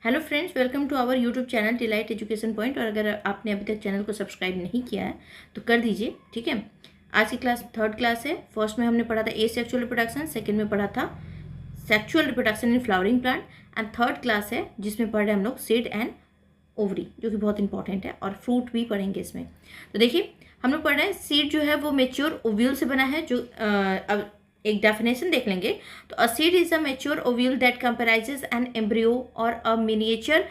Hello friends, welcome to our YouTube channel delight education point. और अगर आपने अभी तक चैनल को सब्सक्राइब नहीं किया है तो कर दीजिए, ठीक है। आज की क्लास थर्ड क्लास है। फर्स्ट में हमने पढ़ा था सेक्सुअल रिप्रोडक्शन, सेकंड में पढ़ा था sexual reproduction in flowering plant, and third class है जिसमें पढ़ रहे हैं हम लोग सीड एंड ओवरी, जो कि बहुत इंपॉर्टेंट है, और फ्रूट भी पढ़ेंगे इसमें। तो देखिए, हम लोग पढ़ रहे हैं सीड जो है वो मेच्योर ओव्यूल से बना है। जो अब एक डेफिनेशन देख लेंगे। तो a seed is a mature ovule that comprises an embryo और a miniature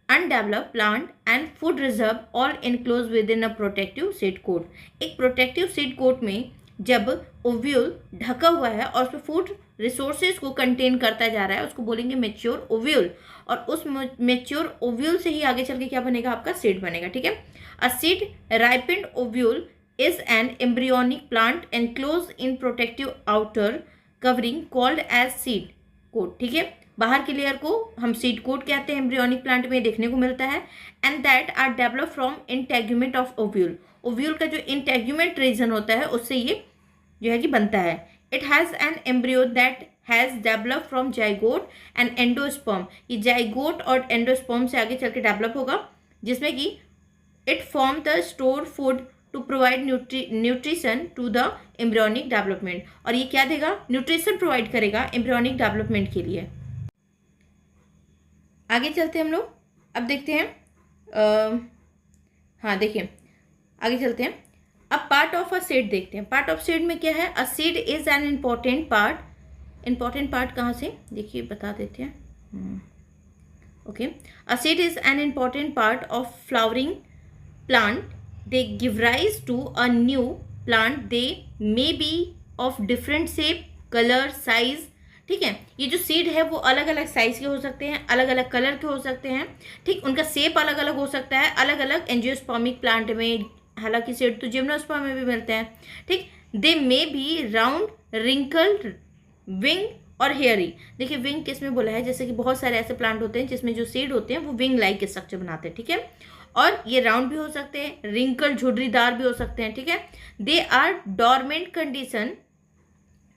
undeveloped plant and food reserve all enclose within a protective seed coat. एक प्रोटेक्टिव सीड कोट में जब ओव्यूल ढका हुआ है और उसमें फूड रिसोर्सेज को कंटेन करता जा रहा है, उसको बोलेंगे मेच्योर ओव्यूल। और उस मेच्योर ओव्यूल से ही आगे चल के क्या बनेगा, आपका सीड बनेगा, ठीक है। A seed ripened ovule is an embryonic plant enclosed in protective outer covering called as seed coat, ठीक है। बाहर की लेयर को हम सीड कोट कहते हैं, एम्ब्रियोनिक प्लांट में देखने को मिलता है। And that are develop from integument of ovule. Ovule का जो इंटेग्यूमेंट रीजन होता है उससे ये जो है कि बनता है। It has an embryo that has develop from zygote and endosperm. ये जाइगोट और एंडोस्पर्म से आगे चल के डेवलप होगा, जिसमें कि it form the store food to provide nutrition to the embryonic development. और ये क्या देगा, न्यूट्रिशन प्रोवाइड करेगा एम्ब्रियोनिक डेवलपमेंट के लिए। आगे चलते हैं हम लोग, अब देखते हैं। हाँ देखिए, आगे चलते हैं। अब पार्ट ऑफ अ सीड देखते हैं। पार्ट ऑफ सीड में क्या है, अ seed is an important part. Important part कहाँ से, देखिए बता देते हैं। Okay, a seed is an important part of flowering plant. They give rise to a new plant. They may be of different shape, color, size, ठीक है। ये जो सीड है वो अलग अलग साइज के हो सकते हैं, अलग अलग कलर के हो सकते हैं, ठीक। उनका शेप अलग अलग हो सकता है, अलग अलग एंजियोस्पर्मिक प्लांट में। हालांकि सीड तो जिम्नोस्पर्म में भी मिलते हैं, ठीक। They may be round, wrinkled, wing और हेयरी। देखिए, विंग किस में बोला है, जैसे कि बहुत सारे ऐसे प्लांट होते हैं जिसमें जो सीड होते हैं वो विंग लाइक स्ट्रक्चर बनाते हैं, ठीक है। और ये राउंड भी हो सकते हैं, रिंकल झुर्रीदार भी हो सकते हैं, ठीक है। They are dormant condition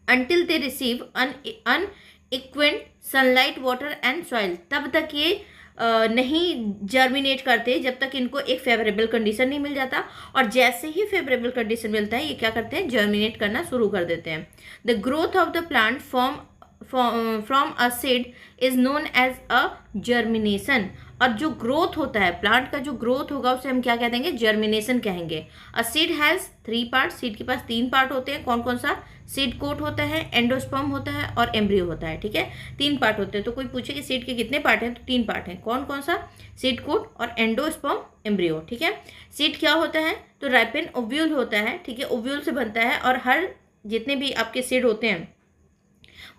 until they receive adequate sunlight, water and soil. तब तक ये नहीं जर्मिनेट करते जब तक इनको एक फेवरेबल कंडीशन नहीं मिल जाता। और जैसे ही फेवरेबल कंडीशन मिलता है ये क्या करते हैं, जर्मिनेट करना शुरू कर देते हैं। The growth of the plant from a seed is known as a germination. और जो ग्रोथ होता है, प्लांट का जो ग्रोथ होगा उसे हम क्या कह देंगे, जर्मिनेशन कहेंगे। A seed has 3 part. Seed के पास 3 पार्ट होते हैं। कौन कौन सा, सीड कोट होता है, एंडोस्पर्म होता है और एम्ब्रियो होता है, ठीक है। 3 पार्ट होते हैं। तो कोई पूछे कि सीड के कितने पार्ट हैं, तो 3 पार्ट हैं। कौन कौन सा, सीड कोट और एंडोस्पर्म, एम्ब्रियो, ठीक है। सीड क्या होता है, तो राइपेन ओव्यूल होता है, ठीक है। ओव्यूल से बनता है और हर जितने भी आपके सीड होते हैं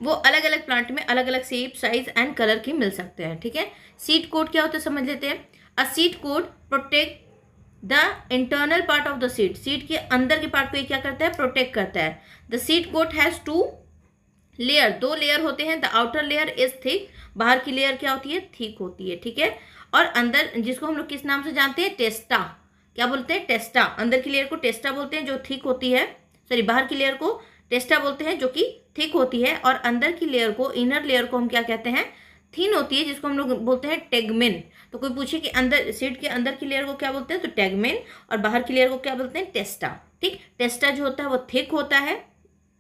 वो अलग अलग प्लांट में अलग अलग शेप, साइज एंड कलर के मिल सकते हैं, ठीक है। सीड कोट क्या होता है समझ लेते हैं। A seed coat protect the internal part of the seed. Seed के अंदर के पार्ट को ये क्या करता है, प्रोटेक्ट करता है। The seed coat has 2 layer, 2 layer होते हैं। The outer layer is thick. बाहर की लेयर क्या होती है, थिक होती है, ठीक है। और अंदर, जिसको हम लोग किस नाम से जानते हैं, टेस्टा। क्या बोलते हैं, टेस्टा। अंदर की लेयर को टेस्टा बोलते हैं जो थिक होती है, सॉरी बाहर की लेयर को टेस्टा बोलते हैं जो कि थिक होती है। और अंदर की लेयर को, इनर लेयर को हम क्या कहते हैं, थिन होती है, जिसको हम लोग बोलते हैं टेगमेन। तो कोई पूछे कि अंदर सीड के अंदर की लेयर को क्या बोलते हैं, तो टेगमेन। और बाहर की लेयर को क्या बोलते हैं, टेस्टा, ठीक। टेस्टा जो होता है वो थिक होता है,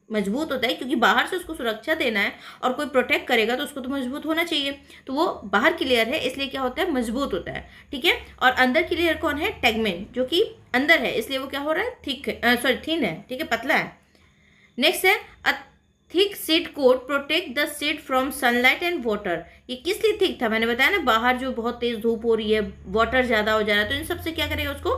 मजबूत होता है, क्योंकि बाहर से उसको सुरक्षा देना है और कोई प्रोटेक्ट करेगा तो उसको तो मजबूत होना चाहिए। तो वो बाहर की लेयर है, इसलिए क्या होता है, मजबूत होता है, ठीक है। और अंदर की लेयर कौन है, टेगमेन, जो कि अंदर है, इसलिए वो क्या हो रहा है, थिक है, सॉरी थिन है, ठीक है, पतला है। नेक्स्ट है, a thick seed coat protect the seed from sunlight and water. ये किस लिए थिक था, मैंने बताया ना, बाहर जो बहुत तेज धूप हो रही है, वाटर ज़्यादा हो जा रहा है, तो इन सबसे क्या करेगा, उसको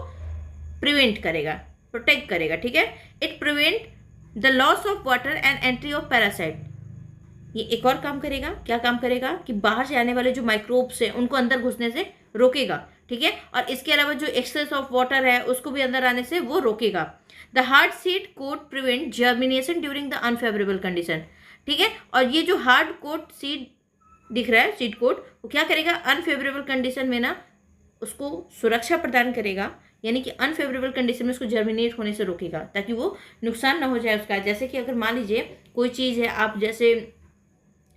प्रिवेंट करेगा, प्रोटेक्ट करेगा, ठीक है। It prevent the loss of water and entry of parasite. ये एक और काम करेगा, क्या काम करेगा, कि बाहर से आने वाले जो माइक्रोब्स हैं उनको अंदर घुसने से रोकेगा, ठीक है। और इसके अलावा जो एक्सेस ऑफ वाटर है उसको भी अंदर आने से वो रोकेगा। The hard seed coat prevent germination during the unfavourable condition, ठीक है। और ये जो हार्ड कोट सीड दिख रहा है, सीड कोट, वो क्या करेगा, अनफेवरेबल कंडीशन में ना उसको सुरक्षा प्रदान करेगा, यानी कि अनफेवरेबल कंडीशन में उसको जर्मिनेट होने से रोकेगा, ताकि वो नुकसान ना हो जाए उसका। जैसे कि अगर मान लीजिए कोई चीज़ है, आप जैसे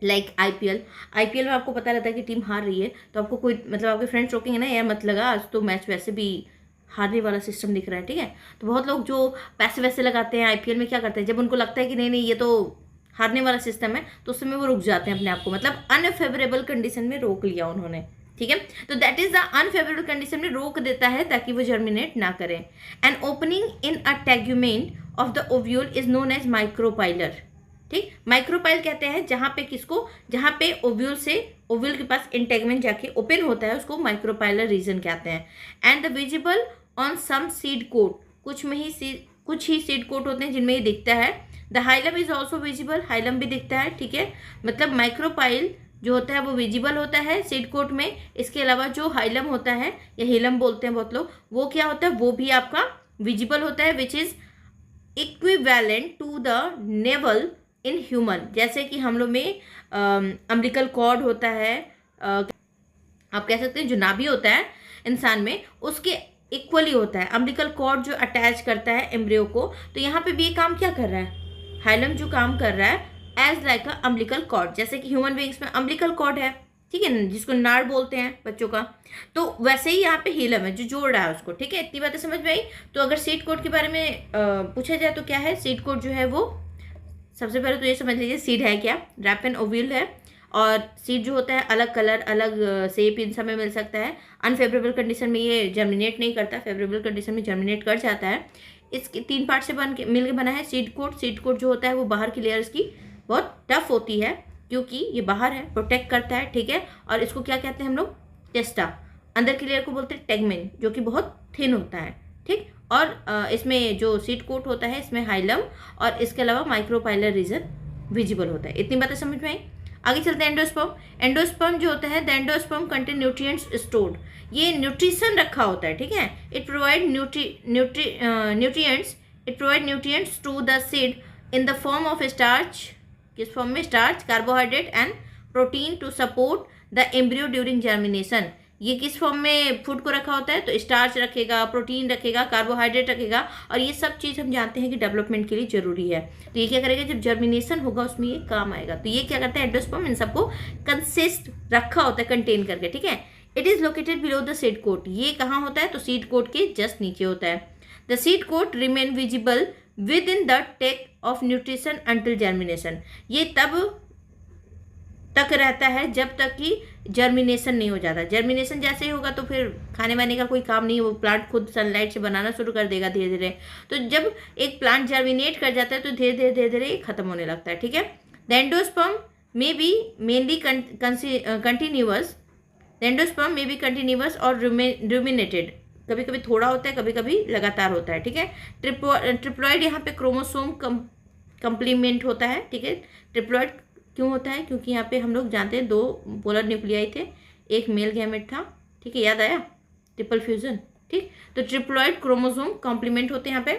लाइक आईपीएल में आपको पता रहता है कि टीम हार रही है, तो आपको कोई मतलब आपके फ्रेंड्स रोकेंगे ना, यार मत लगा आज तो मैच वैसे भी हारने वाला सिस्टम दिख रहा है, ठीक है। तो बहुत लोग जो पैसे वैसे लगाते हैं आईपीएल में क्या करते हैं, जब उनको लगता है कि नहीं नहीं ये तो हारने वाला सिस्टम है, तो उस समय वो रुक जाते हैं अपने आप को, मतलब अनफेवरेबल कंडीशन में रोक लिया उन्होंने, ठीक है। तो that is the unfavourable condition में रोक देता है ताकि वो जर्मिनेट ना करें। And opening in a tegument of the ovule is known as micropylar, ठीक। माइक्रोपाइल कहते हैं जहां पे किसको, जहां पे ओव्यूल से ओव्यूल के पास इंटेगमेंट जाके ओपन होता है, उसको माइक्रोपाइलर रीजन कहते हैं। And the visible on some seed coat, कुछ ही सीड कोट होते हैं जिनमें ये दिखता है। The hilum is also visible, hilum भी दिखता है, ठीक है। मतलब माइक्रोपाइल जो होता है वो विजिबल होता है सीड कोट में। इसके अलावा जो हाइलम होता है या हिलम बोलते हैं बहुत लोग, वो क्या होता है, वो भी आपका विजिबल होता है, which is equivalent to the navel in human. जैसे कि हम लोग में अम्बिलिकल कॉर्ड होता है, आप कह सकते हैं जो नाभि होता है इंसान में, उसके इक्वली होता है अम्बिलिकल कॉर्ड जो अटैच करता है एम्ब्रियो को। तो यहाँ पे भी ये काम क्या कर रहा है, हाइलम जो काम कर रहा है as like a umbilical cord, जैसे कि ह्यूमन बींग्स में अम्बिलिकल कॉर्ड है, ठीक है ना, जिसको नाड़ बोलते हैं बच्चों का। तो वैसे ही यहाँ पे हीलम है जो जोड़ रहा है उसको, ठीक है। इतनी बातें समझ में आई। तो अगर सीड कोड के बारे में पूछा जाए तो क्या है, सीड कोड जो है वो सबसे पहले तो ये समझ लीजिए सीड है क्या, रैप एंड ओव्यूल है। और सीड जो होता है अलग कलर अलग शेप इन सब में मिल सकता है। अनफेवरेबल कंडीशन में ये जर्मिनेट नहीं करता, फेवरेबल कंडीशन में जर्मिनेट कर जाता है। इसके 3 पार्ट से मिल के बना है सीड कोट। सीड कोट जो होता है वो बाहर की लेयर्स की बहुत टफ होती है क्योंकि ये बाहर है, प्रोटेक्ट करता है, ठीक है। और इसको क्या कहते हैं हम लोग, टेस्टा। अंदर की लेयर को बोलते हैं टेगमेन, जो कि बहुत थिन होता है, ठीक। और इसमें जो सीड कोट होता है इसमें हाइलम और इसके अलावा माइक्रोपाइलर रीजन विजिबल होता है। इतनी बातें समझ में आई। आगे चलते हैं एंडोस्पर्म। एंडोस्पर्म जो होता है, the endosperm contain nutrients stored, ये न्यूट्रिशन रखा होता है, ठीक है। It provide nutrients to the seed in the form of starch, किस फॉर्म में, starch, carbohydrate and protein to support the embryo during germination. ये किस फॉर्म में फूड को रखा होता है, तो स्टार्च रखेगा, प्रोटीन रखेगा, कार्बोहाइड्रेट रखेगा, और ये सब चीज़ हम जानते हैं कि डेवलपमेंट के लिए जरूरी है। तो ये क्या करेगा, जब जर्मिनेशन होगा उसमें ये काम आएगा। तो ये क्या करता है, एंडोस्पर्म इन सबको कंसिस्ट रखा होता है, कंटेन करके, ठीक है। It is located below the seed coat, ये कहाँ होता है, तो सीड कोट के जस्ट नीचे होता है। The seed coat remain visible within the take of nutrition until germination, ये तब तक रहता है जब तक कि जर्मिनेशन नहीं हो जाता। जर्मिनेशन जैसे ही होगा तो फिर खाने वाने का कोई काम नहीं, वो प्लांट खुद सनलाइट से बनाना शुरू कर देगा धीरे धीरे। तो जब एक प्लांट जर्मिनेट कर जाता है तो धीरे धीरे खत्म होने लगता है, ठीक है। The endosperm may be mainly continuous, the endosperm may be continuous और रुमिनेटेड, कभी कभी थोड़ा होता है, कभी कभी लगातार होता है, ठीक है। ट्रिप्लॉइड यहाँ पे क्रोमोसोम कंप्लीमेंट होता है, ठीक है। ट्रिप्लॉइड क्यों होता है, क्योंकि यहाँ पे हम लोग जानते हैं 2 पोलर न्यूक्लियाई थे, एक मेल गैमेट था, ठीक है, याद आया, ट्रिपल फ्यूजन, ठीक। तो ट्रिप्लॉइड क्रोमोसोम कॉम्प्लीमेंट होते हैं यहाँ पे।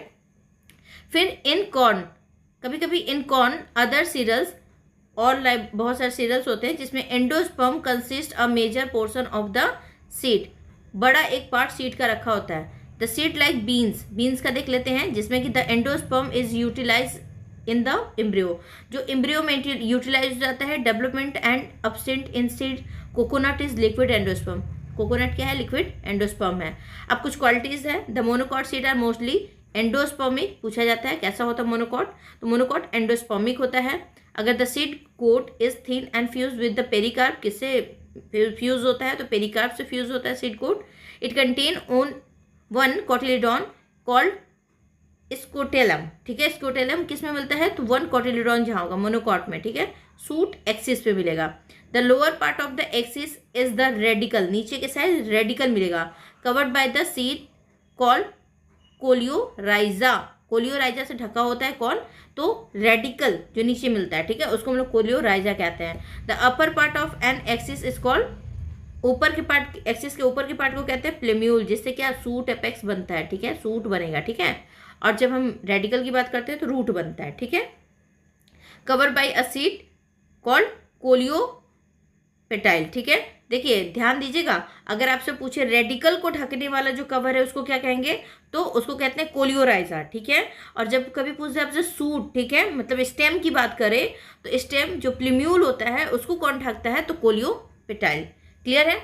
फिर इन कॉर्न, कभी कभी इन कॉर्न अदर सीरियल्स और बहुत सारे सीरियल्स होते हैं जिसमें endosperm consist a major portion of the seed, बड़ा एक पार्ट सीड का रखा होता है। द सीड लाइक बीन्स का देख लेते हैं, जिसमें कि the endosperm is utilize in the embryo, जो एम्ब्रियो में यूटिलाइज हो जाता है। Development and absent in seed. Coconut is liquid endosperm, coconut क्या है, लिक्विड एंडोस्पर्म है। अब कुछ क्वालिटीज है, the monocot seed are mostly endospermic, पूछा जाता है कैसा होता है मोनोकॉट, तो मोनोकॉट एंडोस्पर्मिक होता है। अगर the seed coat is thin and fuse with the pericarp, किससे फ्यूज होता है, तो पेरिकार्प से फ्यूज होता है seed coat. It contain own 1 cotyledon called scutellum, ठीक है। स्कोटेलम किस में मिलता है, तो 1 कोटिलिडॉन जहाँ होगा मोनोकॉट में, ठीक है, सूट एक्सिस पे मिलेगा। The lower part of the axis is the radical, नीचे के साइड रेडिकल मिलेगा, covered by the seed called coleorhiza, coleorhiza से ढका होता है कौन, तो रेडिकल जो नीचे मिलता है, ठीक है, उसको हम लोग कोलियोराइजा कहते हैं। The upper part of an axis is called, ऊपर के पार्ट, एक्सिस के ऊपर के पार्ट को कहते हैं प्लेम्यूल, जिससे क्या सूट एपेक्स बनता है, ठीक है, सूट बनेगा, ठीक है। और जब हम रेडिकल की बात करते हैं तो रूट बनता है, ठीक है। Cover by a seed called coleoptile, ठीक है। देखिए ध्यान दीजिएगा, अगर आपसे पूछे रेडिकल को ढकने वाला जो कवर है उसको क्या कहेंगे, तो उसको कहते हैं कोलियोराइजा, ठीक है। और जब कभी पूछे आपसे सूट, ठीक है, मतलब स्टेम की बात करें तो स्टेम जो प्लीम्यूल होता है उसको कौन ढकता है, तो कोलियोपेटाइल। क्लियर है,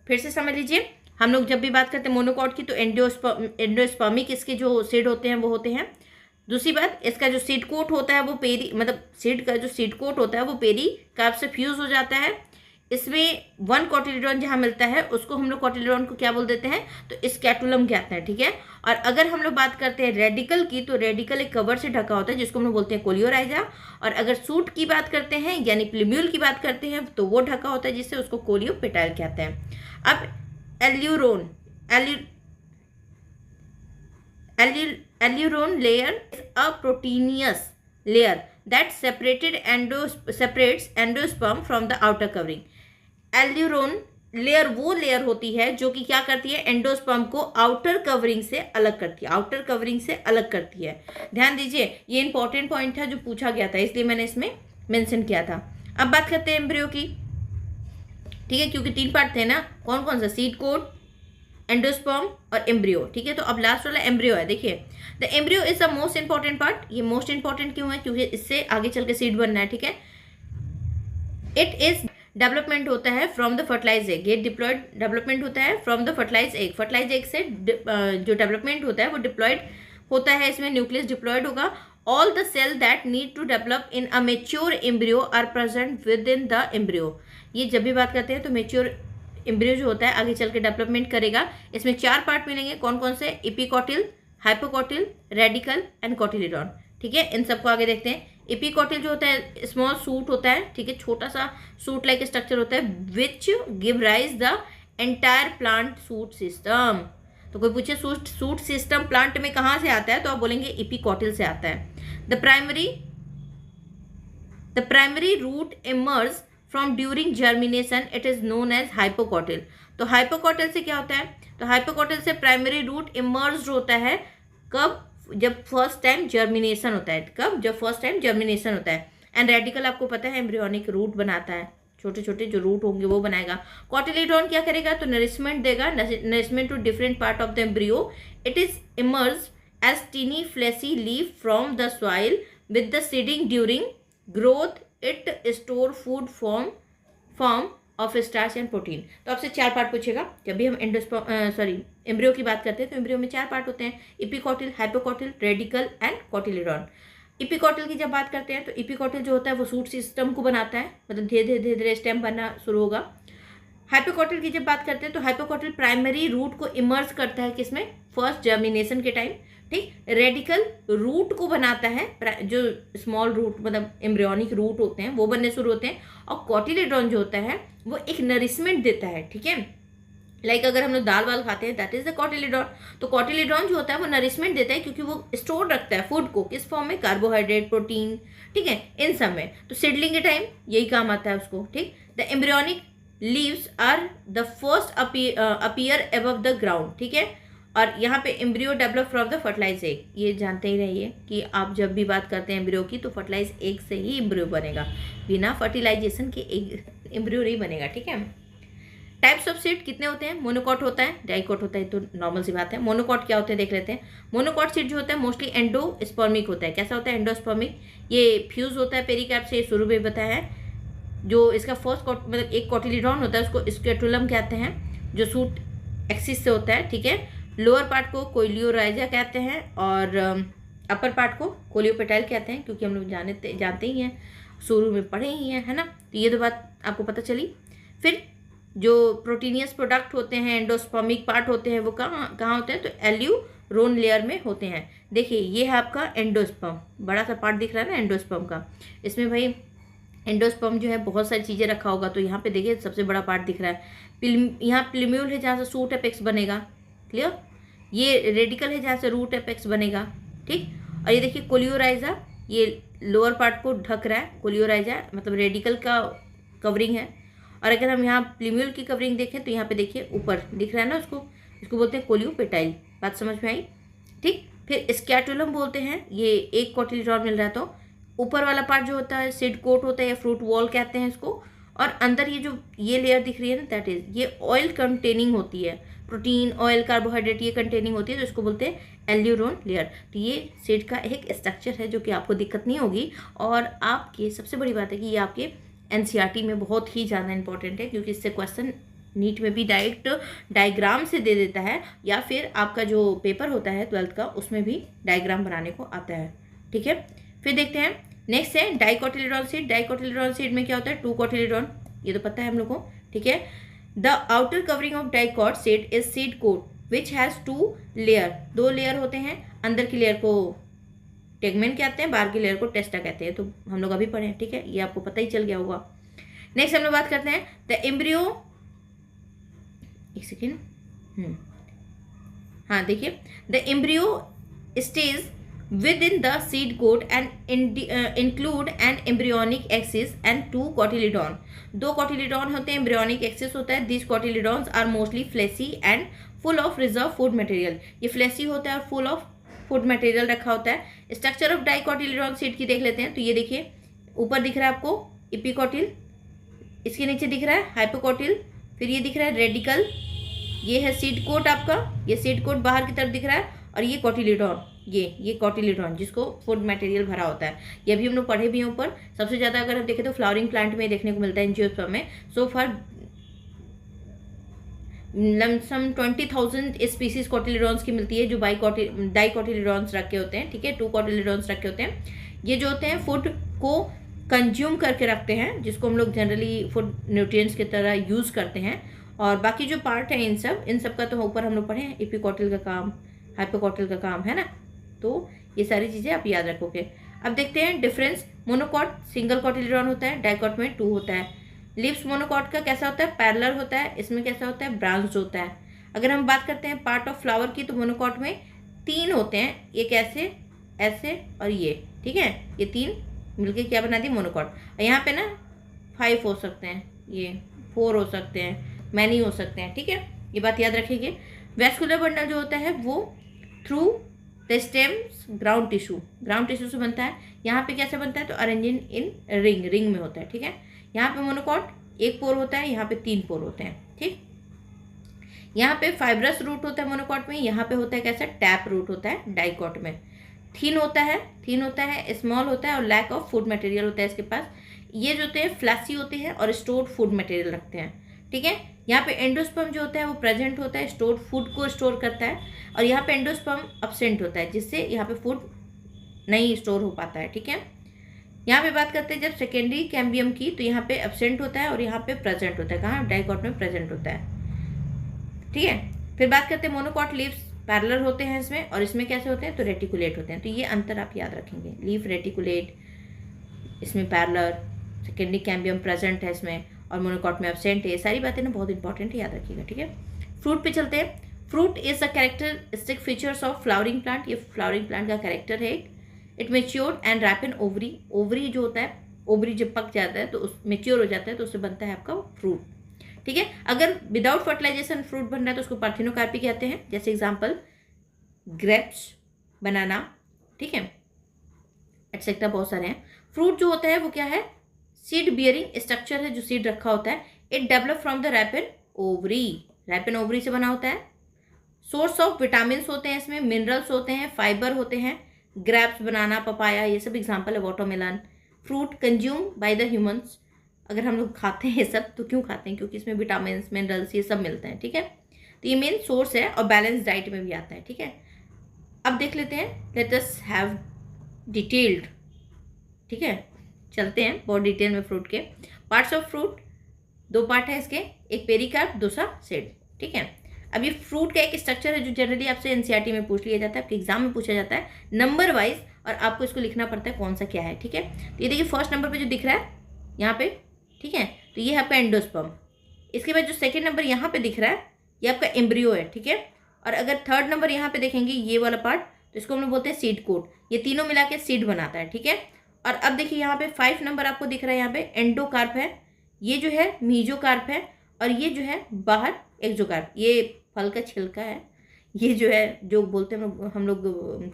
फिर से समझ लीजिए। हम लोग जब भी बात करते हैं मोनोकॉट की तो एंडोस्पर्मिक इसके जो सीड होते हैं वो होते हैं। दूसरी बात, इसका जो सीड कोट होता है वो पेरी, मतलब सीड का जो सीड कोट होता है वो पेरी कार्प से फ्यूज हो जाता है। इसमें वन कॉटिलीडॉन जहाँ मिलता है उसको हम लोग कॉटिलीडॉन को क्या बोल देते हैं, तो स्कैटुलम कहते हैं, ठीक है। और अगर हम लोग बात करते हैं रेडिकल की, तो रेडिकल एक कवर से ढका होता है जिसको हम लोग बोलते हैं कोलियोराइजा। और अगर सूट की बात करते हैं यानी प्लीम्यूल की बात करते हैं तो वो ढका होता है जिससे उसको कोलियोपेटाइल कहते हैं। अब aleurone layer is a proteinaceous layer that separates endosperm from the outer covering. Aleurone layer वो लेयर होती है जो कि क्या करती है, एंडोस्पर्म को आउटर कवरिंग से अलग करती है, आउटर कवरिंग से अलग करती है। ध्यान दीजिए, ये इंपॉर्टेंट पॉइंट था जो पूछा गया था, इसलिए मैंने इसमें मेंशन किया था। अब बात करते हैं एम्ब्रियो की, ठीक है, क्योंकि 3 पार्ट थे ना, कौन कौन सा, सीड कोट, एंडोस्पर्म और एम्ब्रियो, ठीक है। तो अब लास्ट वाला एम्ब्रियो है। देखिए the embryo is the most important part. ये मोस्ट इंपॉर्टेंट क्यों है, क्योंकि इससे आगे चल के सीड बनना है, ठीक है। इट इज डेवलपमेंट होता है फ्रॉम द फर्टिलाइज एग, ये डिप्लॉयड डेवलपमेंट होता है from the fertilize egg. Fertilize egg से जो डेवलपमेंट होता है वो डिप्लॉयड होता है, इसमें न्यूक्लियस डिप्लॉयड होगा। All the cell that need to develop in a mature embryo are present within the embryo. ये जब भी बात करते हैं तो मेच्योर एम्ब्रियो जो होता है आगे चल के डेवलपमेंट करेगा। इसमें 4 पार्ट मिलेंगे, कौन कौन से, एपिकॉटिल, हाइपोकॉटिल, रेडिकल एंड कॉटिलीडॉन, ठीक है। इन सबको आगे देखते हैं। एपिकॉटिल जो होता है स्मॉल सूट होता है, ठीक है, छोटा सा सूट लाइक स्ट्रक्चर होता है which give rise the entire plant shoot system. तो कोई पूछे सूट सिस्टम प्लांट में कहाँ से आता है, तो आप बोलेंगे एपिकॉटिल से आता है। The primary root emerge from during germination, it is known as hypocotyl. तो हाइपोकॉटिल से क्या होता है, तो हाइपोकॉटिल से प्राइमरी रूट इमर्ज होता है कब, जब फर्स्ट टाइम जर्मिनेशन होता है, कब, जब फर्स्ट टाइम जर्मिनेशन होता है। एंड रेडिकल आपको पता है एम्ब्रियोनिक रूट बनाता है, छोटे छोटे जो रूट होंगे वो बनाएगा। कॉटिलीडॉन क्या करेगा, तो नरिशमेंट देगा, nourishment to different part of the embryo. It is emerge as tiny fleshy leaf from the soil with the seedling during growth. It store food form of starch and protein. तो आपसे 4 part पूछेगा जब भी हम embryo की बात करते हैं। तो एम्ब्रियो में 4 पार्ट होते हैं, एपिकॉटिल, हाइपोकॉटिल, रेडिकल एंड कॉटिलीडॉन। एपिकॉटिल की जब बात करते हैं तो एपिकॉटिल जो होता है वो सूट सिस्टम को बनाता है, मतलब धीरे धीरे स्टेम बनना शुरू होगा। हाइपोकॉटिल की जब बात करते हैं तो हाइपोकॉटिल प्राइमरी रूट को इमर्ज करता है किसमें, फर्स्ट जर्मिनेशन के टाइम, ठीक। रेडिकल रूट को बनाता है, जो स्मॉल रूट मतलब एम्ब्रियोनिक रूट होते हैं वो बनने शुरू होते हैं। और कॉटिलीडॉन जो होता है वो एक नरिशमेंट देता है, ठीक है। लाइक अगर हम लोग दाल वाल खाते हैं दैट इज द कॉटिलीडॉन। तो कॉटिलीडॉन जो होता है वो नरिशमेंट देता है क्योंकि वो स्टोर रखता है फूड को, किस फॉर्म में, कार्बोहाइड्रेट, प्रोटीन, ठीक है, इन सब में। तो सीडलिंग के टाइम यही काम आता है उसको, ठीक। The embryonic leaves are the first appear above the ground, ठीक है। और यहाँ पे embryo develop from the fertilize egg, ये जानते ही रहिए कि आप जब भी बात करते हैं एम्ब्रियो की तो फर्टिलाइज एग से ही एम्ब्रियो बनेगा, बिना फर्टिलाइजेशन के एम्ब्रियो नहीं बनेगा, ठीक है। टाइप्स ऑफ सीड कितने होते हैं, मोनोकॉट होता है, डाइकॉट होता है, तो नॉर्मल सी बात है। मोनोकॉट क्या होते हैं देख लेते हैं। मोनोकॉट सीड जो होता है मोस्टली एंडोस्पर्मिक होता है। कैसा होता है, एंडोस्पर्मिक, ये फ्यूज होता है पेरिकार्प से, शुरू में बताया है। जो इसका फर्स्ट मतलब एक कॉटिलीडॉन होता है उसको स्केटुलम कहते हैं, जो सूट एक्सिस से होता है, ठीक है। लोअर पार्ट को कोलियोराइजा कहते हैं और अपर पार्ट को कोलियोपेटाइल कहते हैं, क्योंकि हम लोग जानते ही हैं, शुरू में पढ़े ही हैं, है ना। तो ये तो बात आपको पता चली। फिर जो प्रोटीनियस प्रोडक्ट होते हैं, एंडोस्पर्मिक पार्ट होते हैं, वो कहाँ होते हैं, तो एल्यूरोन लेयर में होते हैं। देखिए ये है आपका एंडोस्पर्म, बड़ा सा पार्ट दिख रहा है ना एंडोस्पर्म का। इसमें भाई एंडोस्पर्म जो है बहुत सारी चीज़ें रखा होगा, तो यहाँ पे देखिए सबसे बड़ा पार्ट दिख रहा है। यहाँ प्लीम्यूल है जहाँ से सूट एपेक्स बनेगा, क्लियर। ये रेडिकल है जहाँ से रूट एपेक्स बनेगा, ठीक। और ये देखिए कोलियोराइजा, ये लोअर पार्ट को ढक रहा है, कोलियोराइजा मतलब रेडिकल का कवरिंग है। और अगर हम यहाँ प्लीम्यूल की कवरिंग देखें तो यहाँ पे देखिए ऊपर दिख रहा है ना, इसको बोलते हैं कोलियोपेटाइल। बात समझ में आई, ठीक। फिर स्कैटुलम बोलते हैं, ये एक कॉटिलीडॉन मिल रहा है तो ऊपर वाला पार्ट जो होता है सीड कोट होता है या फ्रूट वॉल कहते हैं इसको। और अंदर ये लेयर दिख रही है ना, दैट इज ये ऑयल कंटेनिंग होती है, प्रोटीन, ऑयल, कार्बोहाइड्रेट ये कंटेनिंग होती है, तो इसको बोलते हैं एल्यूरोन लेयर। तो ये सीड का एक स्ट्रक्चर है जो कि आपको दिक्कत नहीं होगी। और आपके सबसे बड़ी बात है कि ये आपके एनसीईआरटी में बहुत ही ज़्यादा इंपॉर्टेंट है, क्योंकि इससे क्वेश्चन नीट में भी डायरेक्ट डायग्राम से दे देता है, या फिर आपका जो पेपर होता है 12th का उसमें भी डायग्राम बनाने को आता है। ठीक है, फिर देखते हैं नेक्स्ट है डाइकोटिलेडॉन सीड। डाइकोटिलेडॉन सीड में क्या होता है, 2 कोटिलेडॉन, ये तो पता है हम लोग को। ठीक है, the outer covering of dicot seed is seed coat which has 2 layer, 2 layer होते हैं। अंदर की लेयर को टेगमेंट कहते हैं, बाहर की लेयर को टेस्टा कहते हैं, तो हम लोग अभी पढ़े हैं। ठीक है, ये आपको पता ही चल गया होगा। नेक्स्ट हम लोग बात करते हैं द एम्ब्रियो, एक सेकेंड, हाँ देखिए, the embryo stage within the seed coat and include an embryonic axis and 2 cotyledon. 2 cotyledon होते हैं, embryonic axis होता है। These cotyledons are mostly fleshy and full of reserve food material. ये fleshy होता है और full of food material रखा होता है। स्ट्रक्चर ऑफ डाइकोटिलेडॉन सीड की देख लेते हैं। तो ये देखिए, ऊपर दिख रहा है आपको इपिकोटिल, इसके नीचे दिख रहा है हाइपोकोटिल, फिर ये दिख रहा है रेडिकल, ये है सीड कोट आपका, ये सीड कोट बाहर की तरफ दिख रहा है, और ये कोटिलेडॉन, ये कोटिलेडॉन जिसको फूड मटेरियल भरा होता है। ये भी हम लोग पढ़े भी हैं ऊपर। सबसे ज़्यादा अगर हम देखें तो फ्लावरिंग प्लांट में देखने को मिलता है, एंजियोस्पर्म में। सो फॉर लमसम 20,000 स्पीसीज कोटिलेडॉन्स की मिलती है, जो डाइकोटिलेडॉन्स रखे होते हैं। ठीक है, 2 कोटिलेडॉन्स रखे होते हैं। ये जो होते हैं फूड को कंज्यूम करके रखते हैं, जिसको हम लोग जनरली फूड न्यूट्रिएंट्स की तरह यूज़ करते हैं। और बाकी जो पार्ट है इन सब का तो ऊपर हम लोग पढ़े हैं, एपिकोटिल का काम, हाइपोकोटिल का काम है ना, तो ये सारी चीज़ें आप याद रखोगे। अब देखते हैं डिफरेंस। मोनोकॉट सिंगल कोटिलेडॉन होता है, डाइकॉट में 2 होता है। लिप्स मोनोकॉट का कैसा होता है, पैरेलल होता है, इसमें कैसा होता है, ब्रांच्ड होता है। अगर हम बात करते हैं पार्ट ऑफ फ्लावर की, तो मोनोकॉट में 3 होते हैं, एक ऐसे, ऐसे और ये। ठीक है, ये 3 मिलके क्या बना दी, मोनोकॉट। यहाँ पे ना 5 हो सकते हैं, ये 4 हो सकते हैं, मैनी हो सकते हैं। ठीक है, ये बात याद रखिए। वेस्कुलर बंडल जो होता है वो through the stems ground tissue से बनता है। यहाँ पे कैसे बनता है, तो अरेंजिंग इन रिंग में होता है। ठीक है, यहाँ पे मोनोकॉट 1 पोर होता है, यहाँ पे 3 पोर होते हैं। ठीक, यहाँ पे फाइब्रस रूट होता है मोनोकॉट में, यहाँ पे होता है कैसा, टैप रूट होता है डाइकॉट में। थीन होता है, स्मॉल होता है, और लैक ऑफ फूड मटेरियल होता है इसके पास। ये जो होते हैं फ्लैसी होते हैं और स्टोर्ड फूड मटेरियल रखते हैं। ठीक है, यहाँ पे एंडोस्पर्म जो होता है वो प्रेजेंट होता है, स्टोर्ड फूड को स्टोर करता है, और यहाँ पे एंडोस्पर्म अब्सेंट होता है, जिससे यहाँ पे फूड नहीं स्टोर हो पाता है। ठीक है, यहाँ पे बात करते हैं जब सेकेंडरी कैम्बियम की, तो यहाँ पे अब्सेंट होता है और यहाँ पे प्रेजेंट होता है। कहाँ, डाइकॉट में प्रेजेंट होता है। ठीक है, फिर बात करते हैं मोनोकॉट लीव्स पैरेलल होते हैं इसमें, और इसमें कैसे होते हैं, तो रेटिकुलेट होते हैं। तो ये अंतर आप याद रखेंगे, लीफ रेटिकुलेट, इसमें पैरेलल, सेकेंडरी कैम्बियम प्रेजेंट है इसमें, और मोनोकॉट में अब्सेंट है। ये सारी बातें ना बहुत इंपॉर्टेंट है, याद रखिएगा। ठीक है, फ्रूट पे चलते हैं। Fruit is the characteristic features of flowering plant. ये फ्लावरिंग प्लांट का कैरेक्टर है। It matured and ripen ovary. Ovary जो होता है, ओवरी जब पक जाता है तो उस मेच्योर हो जाता है, तो उससे बनता है आपका फ्रूट। ठीक है, अगर विदाउट फर्टिलाइजेशन फ्रूट बन रहा है तो उसको पार्थिनोकार्पी कहते हैं। जैसे एग्जाम्पल ग्रेप्स, बनाना, ठीक है, एटसेट्रा बहुत सारे हैं। फ्रूट जो होता है वो क्या है, सीड बियरिंग स्ट्रक्चर है, जो सीड रखा होता है। It develop from the ripen ovary, ripen ovary से बना होता है। सोर्स ऑफ विटामिन होते हैं इसमें, मिनरल्स होते हैं, फाइबर होते हैं। ग्रेप्स, बनाना, पपाया, ये सब एग्जाम्पल है, watermelon. Fruit consume by the humans. अगर हम लोग खाते हैं ये सब तो क्यों खाते हैं, क्योंकि इसमें विटामिन, मिनरल्स ये सब मिलते हैं। ठीक है, तो ये मेन सोर्स है, और बैलेंस डाइट में भी आता है। ठीक है, अब देख लेते हैं, लेट अस हैव डिटेल्ड। ठीक है, चलते हैं बहुत डिटेल में फ्रूट के पार्ट्स ऑफ फ्रूट। 2 पार्ट है इसके, एक पेरिकार्प, दूसरा सीड। ठीक है, अब ये फ्रूट का एक स्ट्रक्चर है जो जनरली आपसे एनसीईआरटी में पूछ लिया जाता है, आपके एग्जाम में पूछा जाता है नंबर वाइज, और आपको इसको लिखना पड़ता है कौन सा क्या है। ठीक है, तो ये देखिए फर्स्ट नंबर पे जो दिख रहा है यहाँ पे, ठीक है, तो ये है आपका एंडोस्पर्म। इसके बाद जो सेकेंड नंबर यहाँ पे दिख रहा है ये आपका एम्ब्रियो है। ठीक है, और अगर थर्ड नंबर यहाँ पे देखेंगे ये वाला पार्ट, तो इसको हम लोग बोलते हैं सीड कोट। ये तीनों मिला के सीड बनाता है। ठीक है, और अब देखिए यहाँ पे 5 नंबर आपको दिख रहा है, यहाँ पे एंडोकार्प है, ये जो है मीजोकार्प है, और ये जो है बाहर एक्सोकार्प, ये फल का छिलका है। ये जो है, जो बोलते हैं हम लोग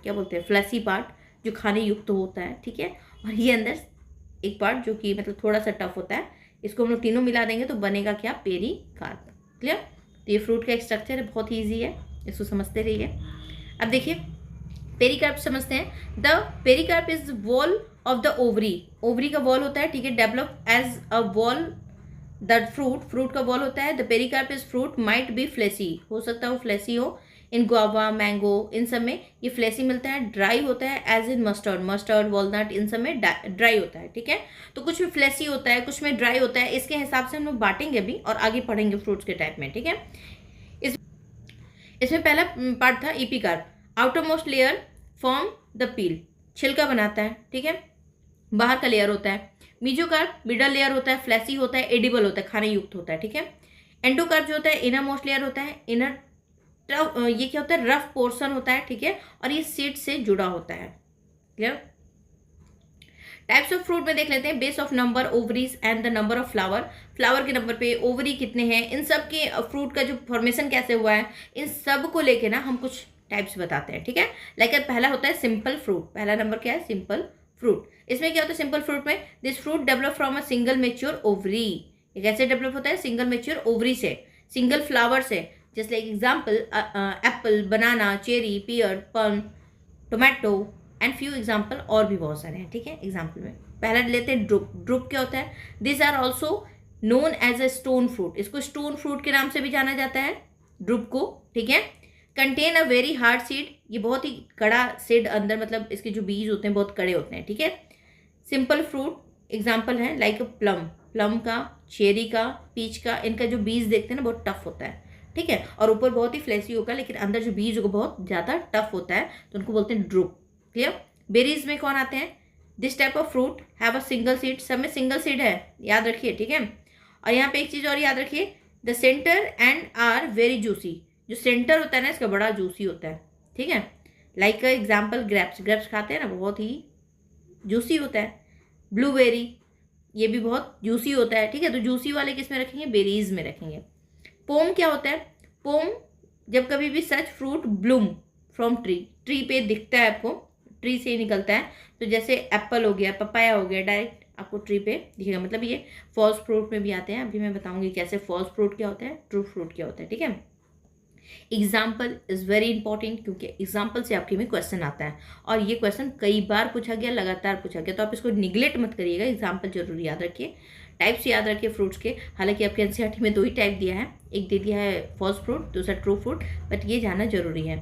क्या बोलते हैं, फ्लैसी पार्ट, जो खाने युक्त होता है। ठीक है, और ये अंदर एक पार्ट जो कि मतलब थोड़ा सा टफ होता है, इसको हम लोग तीनों मिला देंगे तो बनेगा क्या, पेरिकार्प। क्लियर। तो ये फ्रूट का एक स्ट्रक्चर है, बहुत ही ईजी है, इसको समझते रहिए। अब देखिए पेरिकार्प समझते हैं। The pericarp is wall of the ovary, ovary का वॉल होता है, ठीक है, develop as a wall the fruit का वॉल होता है। The pericarp is fruit might be fleshy, हो सकता है वो फ्लेसी हो। इन गुआवा, मैंगो, इन सब में ये फ्लेसी मिलता है। ड्राई होता है एज इन मस्टर्ड, वॉलनट, इन सब में ड्राई होता है, ठीक है। तो कुछ में फ्लेसी होता है, कुछ में ड्राई होता है, इसके हिसाब से हम लोग बांटेंगे अभी और आगे पढ़ेंगे फ्रूट्स के टाइप में, ठीक है। इसमें पहला पार्ट था epicarp, outer most layer form the peel, छिलका बनाता है, ठीक है, बाहर का लेयर होता है। मीजोकार्प मिडल लेयर होता है, फ्लैसी होता है, एडिबल होता है, खाने युक्त होता है, ठीक है। एंडोकार्प जो होता है इनर मोस्ट लेयर होता है, इनर ये क्या होता है, रफ पोर्शन होता है, ठीक है, और ये सीड से जुड़ा होता है। क्लियर। टाइप्स ऑफ फ्रूट में देख लेते हैं, base of number ovaries and the number of flower, flower के नंबर पे ओवरी कितने हैं, इन सब के फ्रूट का जो फॉर्मेशन कैसे हुआ है, इन सब को लेके ना हम कुछ टाइप्स बताते हैं, ठीक है। लाइक पहला होता है सिंपल फ्रूट, पहला नंबर क्या है, सिंपल फ्रूट। इसमें क्या होता है सिंपल फ्रूट में, this fruit develop from a single mature ovary, ये कैसे डेवलप होता है, सिंगल मेच्योर ओवरी से, सिंगल फ्लावर से। Just like example apple, banana, cherry, pear, plum, tomato and few example, और भी बहुत सारे हैं, ठीक है। एग्जाम्पल में पहला लेते हैं ड्रुप, ड्रुप क्या होता है, this are also known as a stone fruit, इसको स्टोन फ्रूट के नाम से भी जाना जाता है ड्रुप को, ठीक है। Contain a very hard seed, ये बहुत ही कड़ा सीड अंदर, मतलब इसके जो बीज होते हैं बहुत कड़े होते हैं, ठीक है। सिंपल फ्रूट एग्जाम्पल है लाइक प्लम, प्लम का, चेरी का, पीच का, इनका जो बीज देखते हैं ना बहुत टफ होता है, ठीक है, और ऊपर बहुत ही फ्लेसी होगा, लेकिन अंदर जो बीज होगा बहुत ज़्यादा टफ होता है, तो उनको बोलते हैं ड्रुप। क्लियर। बेरीज में कौन आते हैं, this type of fruit have a single seed, सब में सिंगल सीड है, याद रखिए, ठीक है। और यहाँ पे एक चीज़ और याद रखिए, the centre and are very juicy, जो सेंटर होता है ना इसका बड़ा जूसी होता है, ठीक है। लाइक एग्जाम्पल ग्रेप्स, ग्रेप्स खाते हैं ना बहुत ही जूसी होता है। ब्लूबेरी, ये भी बहुत जूसी होता है, ठीक है। तो जूसी वाले किस में रखेंगे, बेरीज में रखेंगे। पोम क्या होता है, पोम जब कभी भी such fruit bloom from tree, tree पे दिखता है आपको, ट्री से ही निकलता है, तो जैसे एप्पल हो गया, पपाया हो गया, डायरेक्ट आपको ट्री पे दिखेगा, मतलब ये फॉल्स फ्रूट में भी आते हैं, अभी मैं बताऊंगी कैसे फॉल्स फ्रूट क्या होता है, ट्रू फ्रूट क्या होता है, ठीक है। एग्जाम्पल इज वेरी इंपॉर्टेंट, क्योंकि एग्जाम्पल से आपके में क्वेश्चन आता है, और ये क्वेश्चन कई बार पूछा गया, लगातार पूछा गया, तो आप इसको निगलेक्ट मत करिएगा, एग्जाम्पल जरूर याद रखिए। टाइप्स याद रखिए फ्रूट्स के, हालांकि आपके एनसीईआरटी में 2 ही टाइप दिया है, एक दे दिया है फॉल्स फ्रूट, दूसरा ट्रू फ्रूट, बट ये जानना जरूरी है।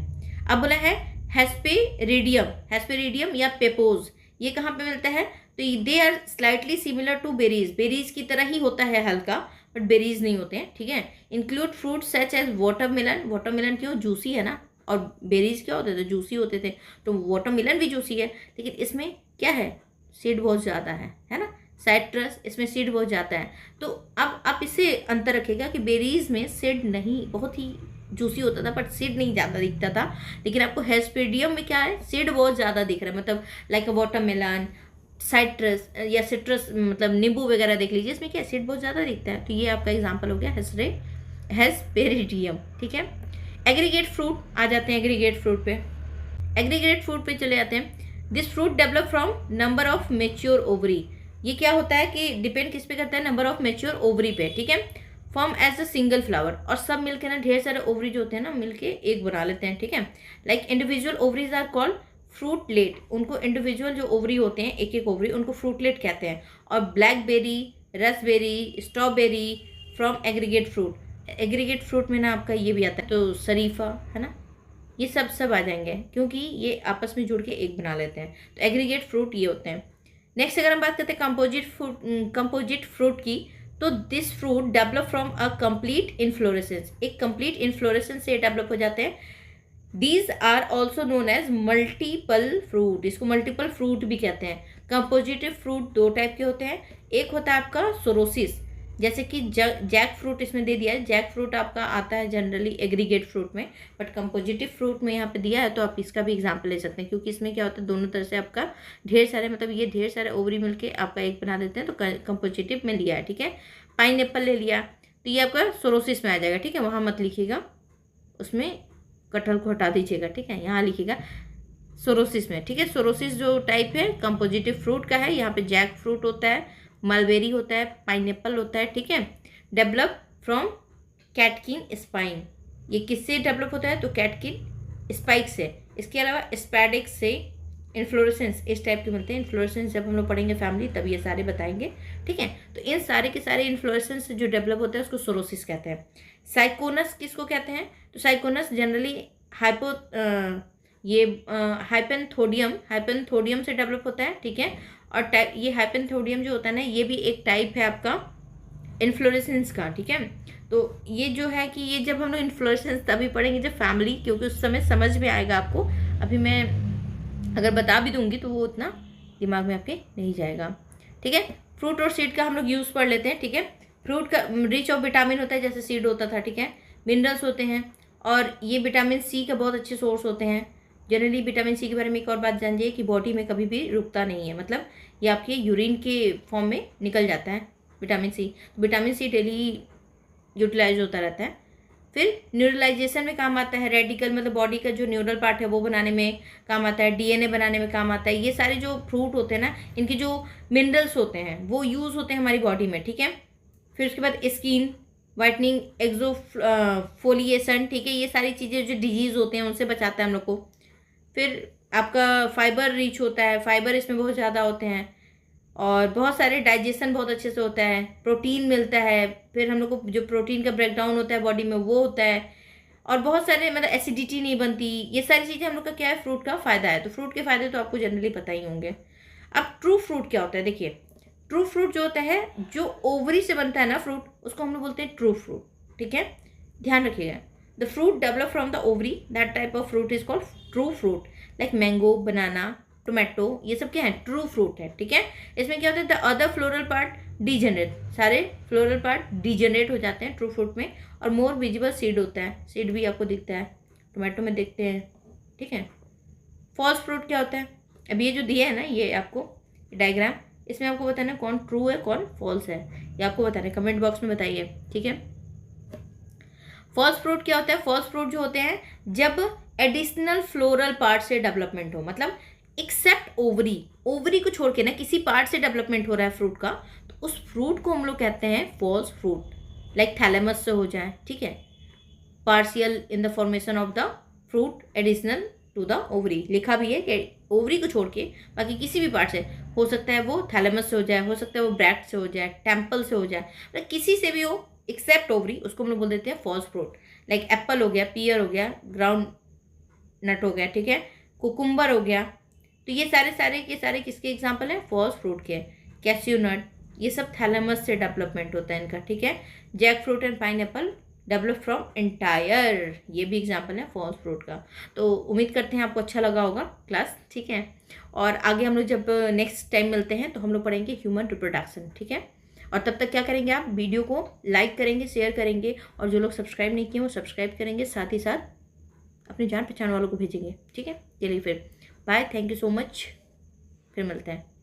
अब बोला है हेस्पेरिडियम, हेस्पेरिडियम या पेपोज, ये कहाँ पे मिलता है, तो they are slightly similar to berries, berries की तरह ही होता है हल्का, बट बेरीज नहीं होते हैं, ठीक है। Include fruit such as watermelon, watermelon क्यों, जूसी है ना, और बेरीज क्या होते थे, जूसी होते थे, तो वाटरमेलन भी जूसी है, लेकिन इसमें क्या है, सीड बहुत ज़्यादा है ना। साइट्रस, इसमें सीड बहुत ज़्यादा है, तो अब आप इससे अंतर रखिएगा कि बेरीज में सीड नहीं, बहुत ही जूसी होता था बट सीड नहीं ज़्यादा दिखता था, लेकिन आपको हेस्पेरिडियम में क्या है, सीड बहुत ज़्यादा दिख रहा है, मतलब लाइक वाटरमेलन, साइट्रस या सिट्रस, मतलब नींबू वगैरह देख लीजिए, इसमें क्या सीड बहुत ज़्यादा दिखता है, तो ये आपका एग्जांपल हो गया हेस्पेरिडियम, ठीक है। एग्रीगेट फ्रूट आ जाते हैं, एग्रीगेट फ्रूट पे, एग्रीगेट फ्रूट पे चले जाते हैं। This fruit develop from number of mature ovary, ये क्या होता है कि डिपेंड किस पे करता है, नंबर ऑफ मेच्योर ओवरी पे, ठीक है। Form as a single flower, और सब मिलके ना ढेर सारे ओवरी जो होते हैं ना मिलके एक बना लेते हैं, ठीक है। Like individual ovaries are called fruitlet, उनको इंडिविजुअल जो ओवरी होते हैं, एक एक ओवरी, उनको फ्रूटलेट कहते हैं। और blackberry, raspberry, strawberry from aggregate fruit, aggregate fruit में ना आपका ये भी आता है, तो शरीफा है ना, ये सब आ जाएंगे, क्योंकि ये आपस में जुड़ के एक बना लेते हैं, तो एग्रीगेट फ्रूट ये होते हैं। नेक्स्ट अगर हम बात करते हैं कंपोजिट फ्रूट की, तो this fruit develop from a complete inflorescence, एक कंप्लीट इन्फ्लोरेसेंस से डेवलप हो जाते हैं। These are also known as multiple fruit, इसको मल्टीपल फ्रूट भी कहते हैं। कंपोजिटिव फ्रूट 2 टाइप के होते हैं, एक होता है आपका सोरोसिस, जैसे कि जैक फ्रूट इसमें दे दिया है, जैक फ्रूट आपका आता है जनरली एग्रीगेट फ्रूट में, बट कंपोजिटिव फ्रूट में यहाँ पे दिया है, तो आप इसका भी एग्जांपल ले सकते हैं, क्योंकि इसमें क्या होता है दोनों तरह से आपका ढेर सारे, मतलब ये ढेर सारे ओवरी मिलके आपका एक बना देते हैं, तो कंपोजिटिव में लिया है, ठीक है। पाइन एप्पल ले लिया, तो ये आपका सोरोसिस में आ जाएगा, ठीक है, वहाँ मत लिखिएगा, उसमें कटहल को हटा दीजिएगा, ठीक है, यहाँ लिखिएगा सोरोसिस में, ठीक है। सोरोसिस जो टाइप है कंपोजिटिव फ्रूट का है, यहाँ पे जैक फ्रूट होता है, मलबेरी होता है, पाइनएप्पल होता है, ठीक है। डेवलप फ्रॉम कैटकिन स्पाइन, ये किससे डेवलप होता है? तो कैटकिन स्पाइक से। इसके अलावा स्पैडिक्स से, इन्फ्लोरेसेंस इस टाइप के मिलते हैं। इन्फ्लोरेसेंस जब हम लोग पढ़ेंगे फैमिली तब ये सारे बताएंगे, ठीक है। तो इन सारे के सारे इन्फ्लोरेसेंस जो डेवलप होते हैं उसको सोरोसिस कहते हैं। साइकोनस किसको कहते हैं? तो साइकोनस जनरली हाइपेंथोडियम से डेवलप होता है, ठीक है। और ये हाइपेंथोडियम जो होता है ना, ये भी एक टाइप है आपका इन्फ्लोरेसेंस का, ठीक है। तो ये जो है कि ये जब हम लोग इन्फ्लोरेसेंस तभी पढ़ेंगे जब फैमिली, क्योंकि उस समय समझ में आएगा आपको। अभी मैं अगर बता भी दूंगी तो वो उतना दिमाग में आपके नहीं जाएगा, ठीक है। फ्रूट और सीड का हम लोग यूज़ पढ़ लेते हैं, ठीक है। फ्रूट का रिच ऑफ विटामिन होता है, जैसे सीड होता था, ठीक है। मिनरल्स होते हैं, और ये विटामिन सी का बहुत अच्छे सोर्स होते हैं। जनरली विटामिन सी के बारे में एक और बात जानिए कि बॉडी में कभी भी रुकता नहीं है, मतलब ये आपके यूरिन के फॉर्म में निकल जाता है विटामिन सी। तो विटामिन सी डेली यूटिलाइज होता रहता है। फिर न्यूरलाइजेशन में काम आता है, रेडिकल मतलब बॉडी का जो न्यूरल पार्ट है वो बनाने में काम आता है, डीएनए बनाने में काम आता है। ये सारे जो फ्रूट होते हैं ना, इनके जो मिनरल्स होते हैं वो यूज़ होते हैं हमारी बॉडी में, ठीक है। फिर उसके बाद स्किन वाइटनिंग, एक्सोफोलिएशन, ठीक है। ये सारी चीज़ें जो डिजीज़ होते हैं उनसे बचाता है हम लोग को। फिर आपका फाइबर रिच होता है, फाइबर इसमें बहुत ज़्यादा होते हैं, और बहुत सारे डाइजेशन बहुत अच्छे से होता है, प्रोटीन मिलता है। फिर हम लोग को जो प्रोटीन का ब्रेकडाउन होता है बॉडी में वो होता है, और बहुत सारे मतलब एसिडिटी नहीं बनती। ये सारी चीज़ें हम लोग का क्या है, फ्रूट का फ़ायदा है। तो फ्रूट के फ़ायदे तो आपको जनरली पता ही होंगे। अब ट्रू फ्रूट क्या होता है? देखिए, ट्रू फ्रूट जो होता है, जो ओवरी से बनता है ना फ्रूट, उसको हम लोग बोलते हैं ट्रू फ्रूट, ठीक है। ध्यान रखिएगा, the fruit develop from the ovary, that type of fruit is called true fruit. Like mango, banana, tomato, ये सब क्या है? ट्रू फ्रूट है, ठीक है। इसमें क्या होता है? The other floral part degenerate, सारे फ्लोरल पार्ट डिजेनरेट हो जाते हैं ट्रू फ्रूट में, और मोर विजिबल सीड होता है, सीड भी आपको दिखता है, टोमेटो में देखते हैं, ठीक है। फॉल्स फ्रूट क्या होता है? अब ये जो दिया है ना, ये आपको डायग्राम, इसमें आपको बताना कौन ट्रू है कौन फॉल्स है, ये आपको बताना है, कमेंट बॉक्स में बताइए, ठीक है। फॉल्स फ्रूट क्या होता है? फॉल्स फ्रूट जो होते हैं जब एडिशनल फ्लोरल पार्ट से डेवलपमेंट हो, मतलब एक्सेप्ट ओवरी, ओवरी को छोड़ के ना किसी पार्ट से डेवलपमेंट हो रहा है फ्रूट का, तो उस फ्रूट को हम लोग कहते हैं फॉल्स फ्रूट। लाइक थैलेमस से हो जाए, ठीक है, partial in the formation of the fruit additional to the ovary, लिखा भी है कि ओवरी को छोड़ के बाकी किसी भी पार्ट से हो सकता है, वो थैलेमस से हो जाए, हो सकता है वो ब्रैक्ट से हो जाए, टेम्पल से हो जाए, मतलब किसी से भी हो एक्सेप्ट ओवरी, उसको हम लोग बोल देते हैं फॉल्स फ्रूट। लाइक एप्पल हो गया, पियर हो गया, ग्राउंड नट हो गया, ठीक है, कुकुम्बर हो गया। तो ये सारे के सारे किसके एग्जाम्पल हैं? फॉल्स फ्रूट के। कैस्यू नट, ये सब थैलेमस से डेवलपमेंट होता है इनका, ठीक है। Jack fruit and pineapple develop from entire, ये भी एग्जाम्पल है फॉल्स फ्रूट का। तो उम्मीद करते हैं आपको अच्छा लगा होगा क्लास, ठीक है। और आगे हम लोग जब नेक्स्ट टाइम मिलते हैं तो हम लोग पढ़ेंगे ह्यूमन रिप्रोडक्शन, ठीक है। और तब तक क्या करेंगे, आप वीडियो को लाइक करेंगे, शेयर करेंगे, और जो लोग सब्सक्राइब नहीं किए वो सब्सक्राइब करेंगे, साथ ही साथ अपने जान पहचान वालों को भेजेंगे, ठीक है। चलिए फिर bye, thank you so much, फिर मिलते हैं।